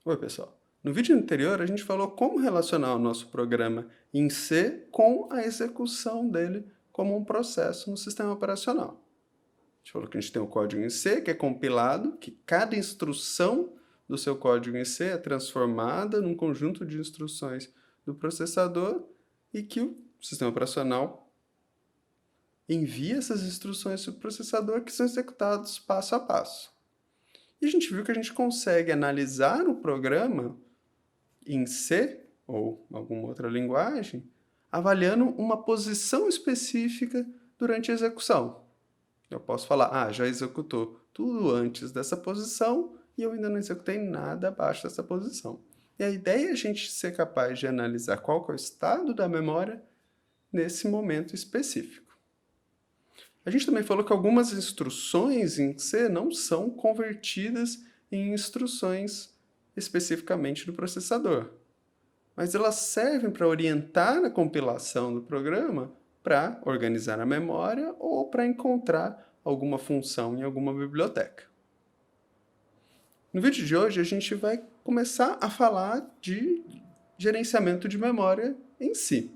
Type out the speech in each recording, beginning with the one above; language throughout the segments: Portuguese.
Oi, pessoal. No vídeo anterior, a gente falou como relacionar o nosso programa em C com a execução dele como um processo no sistema operacional. A gente falou que a gente tem o código em C, que é compilado, que cada instrução do seu código em C é transformada num conjunto de instruções do processador e que o sistema operacional envia essas instruções para o processador que são executados passo a passo. E a gente viu que a gente consegue analisar o programa em C, ou alguma outra linguagem, avaliando uma posição específica durante a execução. Eu posso falar, já executou tudo antes dessa posição e eu ainda não executei nada abaixo dessa posição. E a ideia é a gente ser capaz de analisar qual que é o estado da memória nesse momento específico. A gente também falou que algumas instruções em C não são convertidas em instruções especificamente do processador, mas elas servem para orientar a compilação do programa para organizar a memória ou para encontrar alguma função em alguma biblioteca. No vídeo de hoje, a gente vai começar a falar de gerenciamento de memória em si.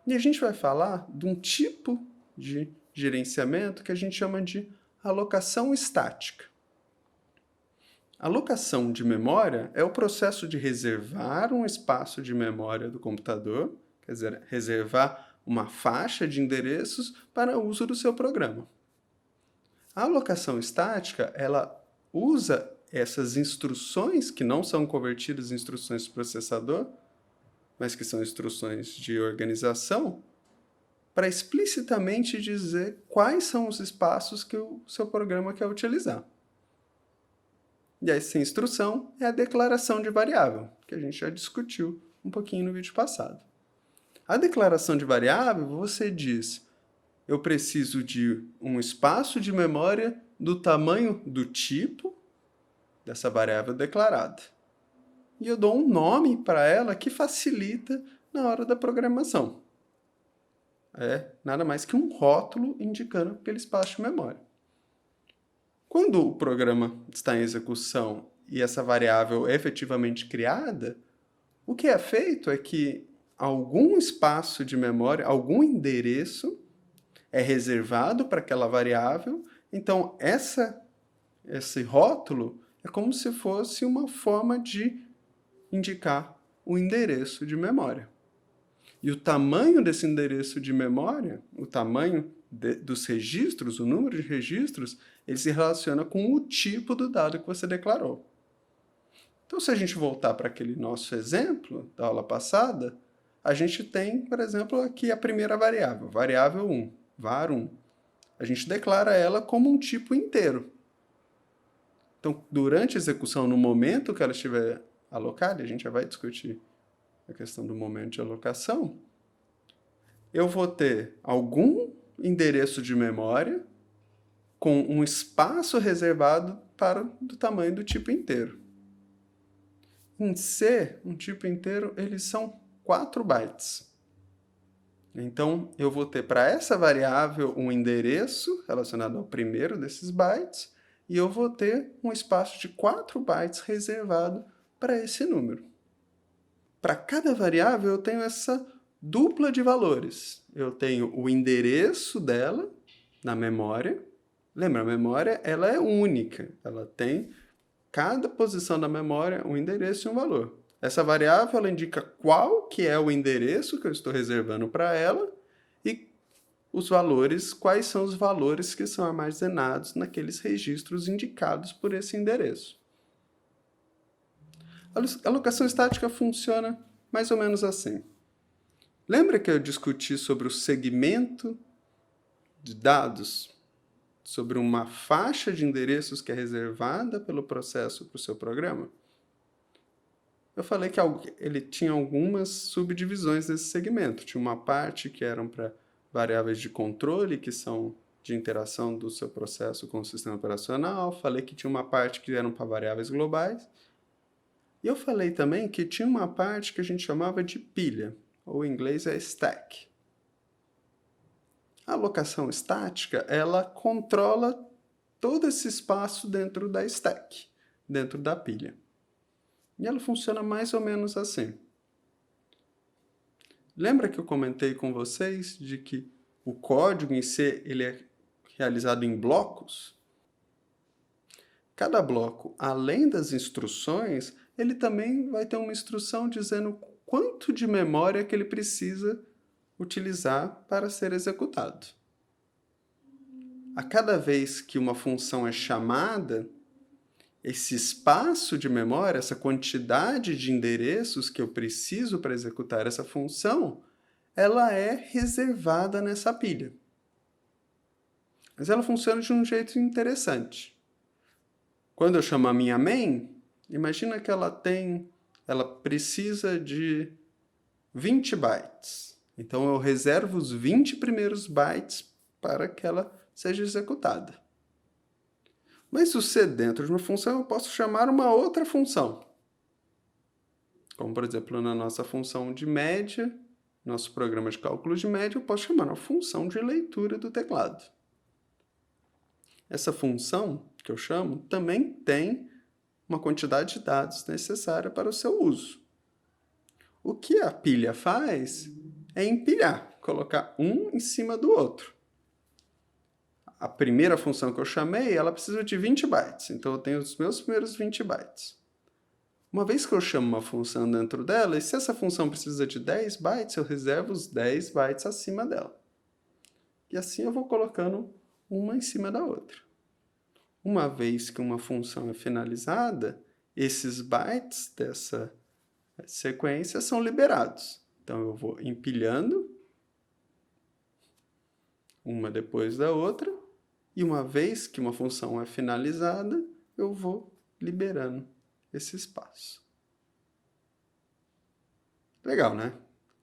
E a gente vai falar de um tipo de gerenciamento que a gente chama de alocação estática. Alocação de memória é o processo de reservar um espaço de memória do computador, quer dizer, reservar uma faixa de endereços para uso do seu programa. A alocação estática, ela usa essas instruções que não são convertidas em instruções do processador, mas que são instruções de organização, para explicitamente dizer quais são os espaços que o seu programa quer utilizar. E essa instrução é a declaração de variável, que a gente já discutiu um pouquinho no vídeo passado. A declaração de variável, você diz, eu preciso de um espaço de memória do tamanho do tipo dessa variável declarada. E eu dou um nome para ela que facilita na hora da programação. É nada mais que um rótulo indicando aquele espaço de memória. Quando o programa está em execução e essa variável é efetivamente criada, o que é feito é que algum espaço de memória, algum endereço é reservado para aquela variável, então esse rótulo é como se fosse uma forma de indicar o endereço de memória. E o tamanho desse endereço de memória, o tamanho dos registros, o número de registros, ele se relaciona com o tipo do dado que você declarou. Então, se a gente voltar para aquele nosso exemplo da aula passada, a gente tem, por exemplo, aqui a primeira variável, variável 1, var1. A gente declara ela como um tipo inteiro. Então, durante a execução, no momento que ela estiver alocada, a gente já vai discutir a questão do momento de alocação, eu vou ter algum endereço de memória com um espaço reservado para do tamanho do tipo inteiro. Em C, um tipo inteiro, eles são 4 bytes. Então, eu vou ter para essa variável um endereço relacionado ao primeiro desses bytes, e eu vou ter um espaço de 4 bytes reservado para esse número. Para cada variável, eu tenho essa dupla de valores. Eu tenho o endereço dela na memória. Lembra, a memória ela é única. Ela tem cada posição da memória um endereço e um valor. Essa variável ela indica qual que é o endereço que eu estou reservando para ela e os valores, quais são os valores que são armazenados naqueles registros indicados por esse endereço. A alocação estática funciona mais ou menos assim. Lembra que eu discuti sobre o segmento de dados? Sobre uma faixa de endereços que é reservada pelo processo para o seu programa? Eu falei que ele tinha algumas subdivisões nesse segmento. Tinha uma parte que eram para variáveis de controle, que são de interação do seu processo com o sistema operacional. Falei que tinha uma parte que eram para variáveis globais. E eu falei também que tinha uma parte que a gente chamava de pilha, ou em inglês é stack. A alocação estática, ela controla todo esse espaço dentro da stack, dentro da pilha. E ela funciona mais ou menos assim. Lembra que eu comentei com vocês de que o código em si ele é realizado em blocos? Cada bloco, além das instruções, ele também vai ter uma instrução dizendo quanto de memória que ele precisa utilizar para ser executado. A cada vez que uma função é chamada, esse espaço de memória, essa quantidade de endereços que eu preciso para executar essa função, ela é reservada nessa pilha. Mas ela funciona de um jeito interessante. Quando eu chamo a minha main, imagina que ela precisa de 20 bytes. Então eu reservo os 20 primeiros bytes para que ela seja executada. Mas o C dentro de uma função eu posso chamar uma outra função. Como, por exemplo, na nossa função de média, nosso programa de cálculo de média, eu posso chamar uma função de leitura do teclado. Essa função que eu chamo também tem uma quantidade de dados necessária para o seu uso. O que a pilha faz é empilhar, colocar um em cima do outro. A primeira função que eu chamei, ela precisa de 20 bytes, então eu tenho os meus primeiros 20 bytes. Uma vez que eu chamo uma função dentro dela, e se essa função precisa de 10 bytes, eu reservo os 10 bytes acima dela. E assim eu vou colocando uma em cima da outra. Uma vez que uma função é finalizada, esses bytes dessa sequência são liberados. Então eu vou empilhando uma depois da outra, e uma vez que uma função é finalizada, eu vou liberando esse espaço. Legal, né?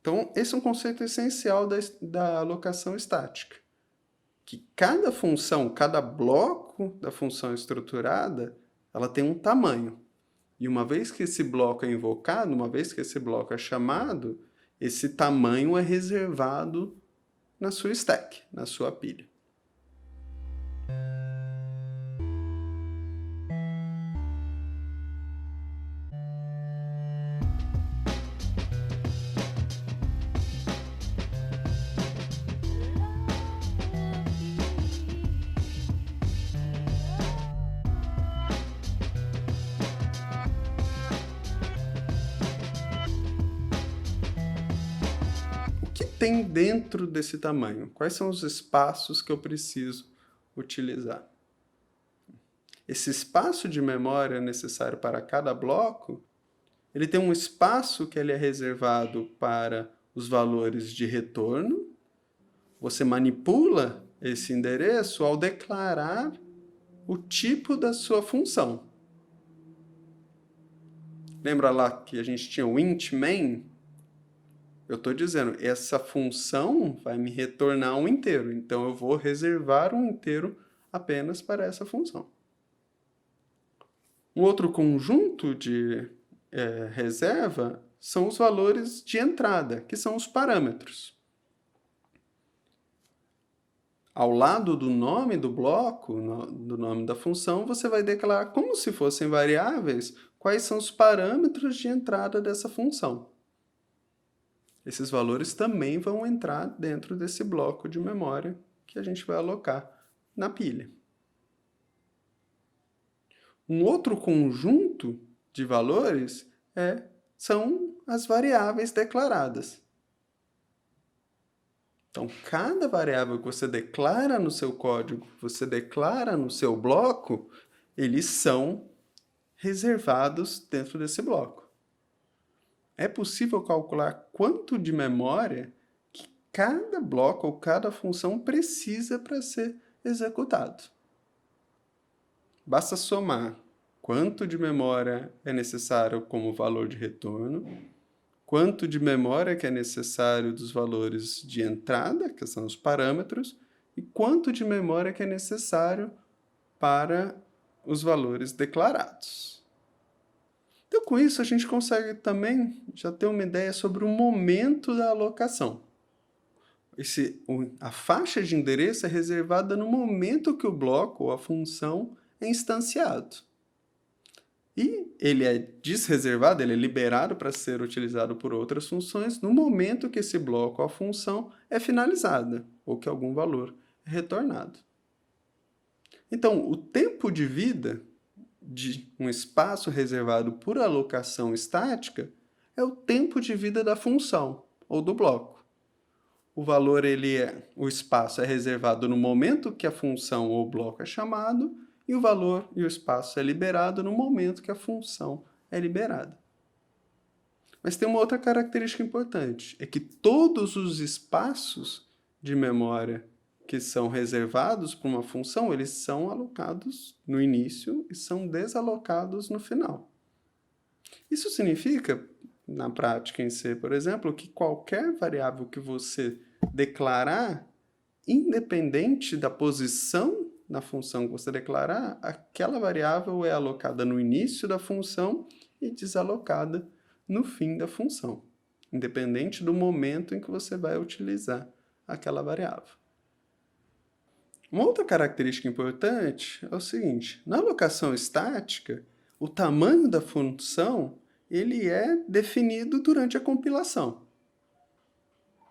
Então, esse é um conceito essencial da alocação estática. Que cada função, cada bloco da função estruturada, ela tem um tamanho. E uma vez que esse bloco é invocado, uma vez que esse bloco é chamado, esse tamanho é reservado na sua stack, na sua pilha. O que tem dentro desse tamanho? Quais são os espaços que eu preciso utilizar? Esse espaço de memória necessário para cada bloco, ele tem um espaço que ele é reservado para os valores de retorno. Você manipula esse endereço ao declarar o tipo da sua função. Lembra lá que a gente tinha o int main? Eu estou dizendo, essa função vai me retornar um inteiro, então eu vou reservar um inteiro apenas para essa função. Um outro conjunto de reserva são os valores de entrada, que são os parâmetros. Ao lado do nome do bloco, do nome da função, você vai declarar como se fossem variáveis quais são os parâmetros de entrada dessa função. Esses valores também vão entrar dentro desse bloco de memória que a gente vai alocar na pilha. Um outro conjunto de valores são as variáveis declaradas. Então, cada variável que você declara no seu código, você declara no seu bloco, eles são reservados dentro desse bloco. É possível calcular quanto de memória que cada bloco ou cada função precisa para ser executado. Basta somar quanto de memória é necessário como valor de retorno, quanto de memória que é necessário dos valores de entrada, que são os parâmetros, e quanto de memória que é necessário para os valores declarados. Então, com isso, a gente consegue também já ter uma ideia sobre o momento da alocação. A faixa de endereço é reservada no momento que o bloco ou a função é instanciado. E ele é desreservado, ele é liberado para ser utilizado por outras funções no momento que esse bloco ou a função é finalizada, ou que algum valor é retornado. Então, o tempo de vida de um espaço reservado por alocação estática é o tempo de vida da função, ou do bloco. O espaço é reservado no momento que a função ou bloco é chamado, e o valor e o espaço é liberado no momento que a função é liberada. Mas tem uma outra característica importante, é que todos os espaços de memória que são reservados para uma função, eles são alocados no início e são desalocados no final. Isso significa, na prática em C, por exemplo, que qualquer variável que você declarar, independente da posição na função que você declarar, aquela variável é alocada no início da função e desalocada no fim da função, independente do momento em que você vai utilizar aquela variável. Uma outra característica importante é o seguinte: na alocação estática, o tamanho da função ele é definido durante a compilação.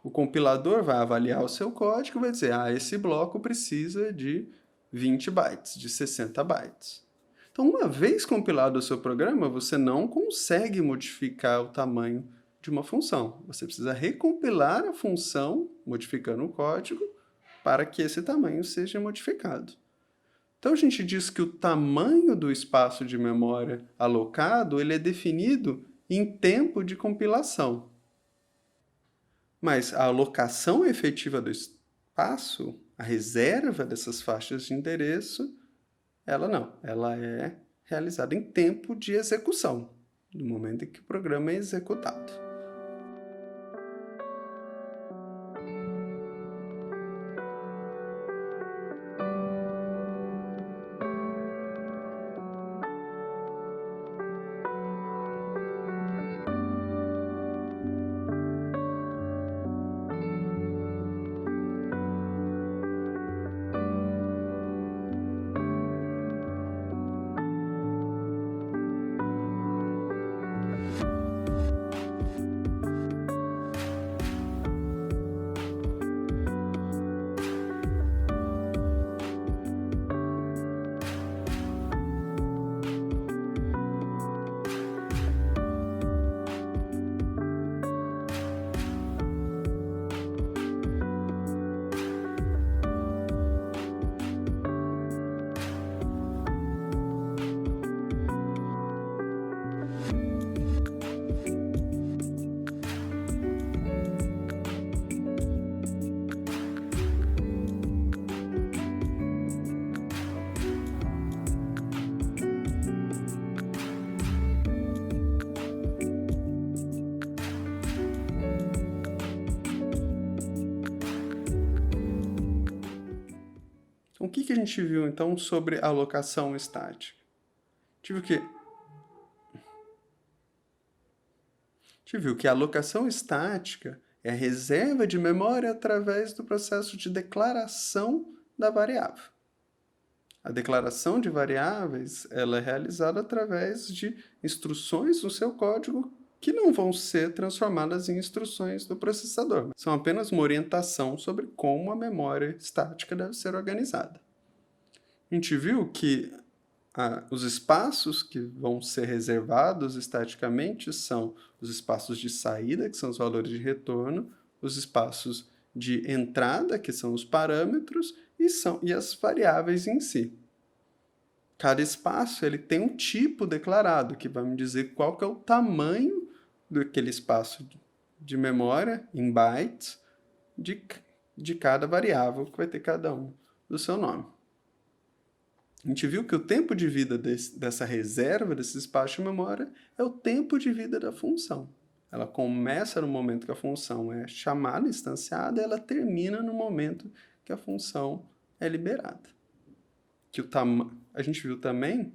O compilador vai avaliar o seu código e vai dizer, esse bloco precisa de 20 bytes, de 60 bytes. Então, uma vez compilado o seu programa, você não consegue modificar o tamanho de uma função. Você precisa recompilar a função, modificando o código, para que esse tamanho seja modificado. Então, a gente diz que o tamanho do espaço de memória alocado ele é definido em tempo de compilação. Mas a alocação efetiva do espaço, a reserva dessas faixas de endereço, ela não. Ela é realizada em tempo de execução, no momento em que o programa é executado. Então, o que a gente viu, então, sobre a alocação estática? A gente viu que a alocação estática é a reserva de memória através do processo de declaração da variável. A declaração de variáveis ela é realizada através de instruções no seu código que não vão ser transformadas em instruções do processador. São apenas uma orientação sobre como a memória estática deve ser organizada. A gente viu que os espaços que vão ser reservados estaticamente são os espaços de saída, que são os valores de retorno, os espaços de entrada, que são os parâmetros, e as variáveis em si. Cada espaço ele tem um tipo declarado, que vai me dizer qual que é o tamanho daquele espaço de memória, em bytes, de cada variável, que vai ter cada um do seu nome. A gente viu que o tempo de vida dessa reserva, desse espaço de memória, é o tempo de vida da função. Ela começa no momento que a função é chamada, instanciada, e ela termina no momento que a função é liberada. A gente viu também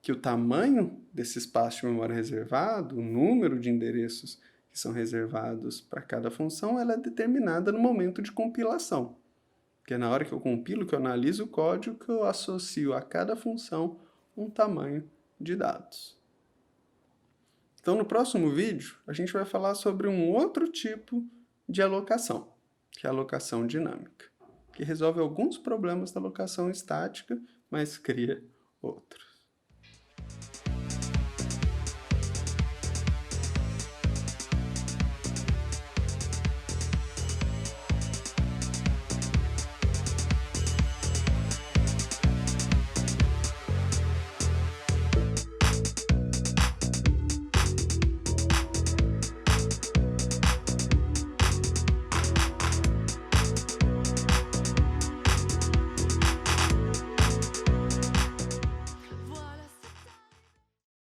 que o tamanho desse espaço de memória reservado, o número de endereços que são reservados para cada função, ela é determinada no momento de compilação. Que é na hora que eu compilo, que eu analiso o código, que eu associo a cada função um tamanho de dados. Então, no próximo vídeo, a gente vai falar sobre um outro tipo de alocação, que é a alocação dinâmica, que resolve alguns problemas da alocação estática, mas cria outros.